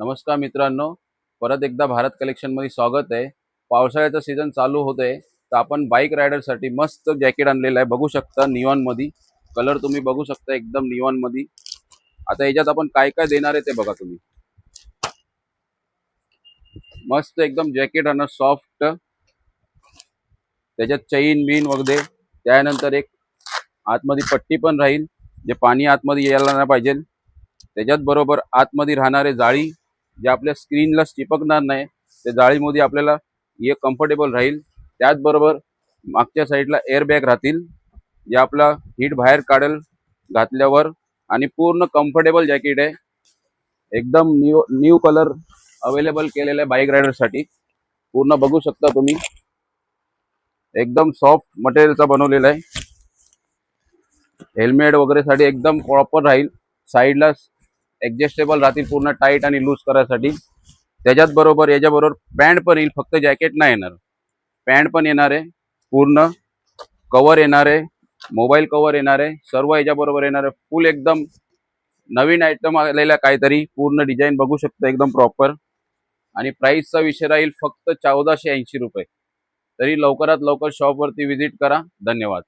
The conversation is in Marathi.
नमस्कार मित्रांनो, परत एकदा भारत कलेक्शन मध्ये स्वागत आहे। पावसाळ्याचा सीझन चालू होतोय तर आपण बाईक रायडर साठी मस्त जॅकेट आणलेलं आहे। बघू शकता निऑन मध्ये कलर तुम्ही बघू शकता, एकदम निऑन मध्ये। आता याच्यात आपण काय काय देणार आहे ते बघा तुम्ही। मस्त एकदम जॅकेट आणि सॉफ्ट, त्याच्यात चैन बीन वगैरे, त्यानंतर एक आतमध्ये पट्टी पण राहील जे पाणी आतमध्ये यायला नाही पाहिजे। त्याच्यात बरोबर आतमध्ये राहणारे जाळी जे आपल्या स्क्रीनला चिपकणार नाही, ते जाळीमध्ये आपल्याला हे कम्फर्टेबल राहील। त्याचबरोबर मागच्या साईडला एअर बॅग राहतील जे आपला हीट बाहेर काढेल घातल्यावर, आणि पूर्ण कम्फर्टेबल जॅकेट आहे। एकदम न्यू कलर अवेलेबल केलेला आहे बाईक रायडर साठी। पूर्ण बघू शकता तुम्ही, एकदम सॉफ्ट मटेरियलचा बनवलेला आहे। हेल्मेट वगैरे साठी एकदम प्रॉपर राहील। साईडला ऍडजस्टेबल राहतील पूर्ण टाईट आणि लूज करायसाठी। त्याच्यात बरोबर याच्याबरोबर पॅन्ट पण येईल, फक्त जॅकेट नाही येणार, पॅन्ट पण येणार आहे। पूर्ण कव्हर येणार आहे, मोबाईल कव्हर येणार आहे, सर्व याच्याबरोबर येणार आहे। फुल एकदम नवीन आयटम आलेला काहीतरी, पूर्ण डिझाईन बघू शकता एकदम प्रॉपर। आणि प्राइसचा विषय राहील फक्त 1480 रुपये। तरी लवकरात लवकर शॉपवरती व्हिजिट करा। धन्यवाद।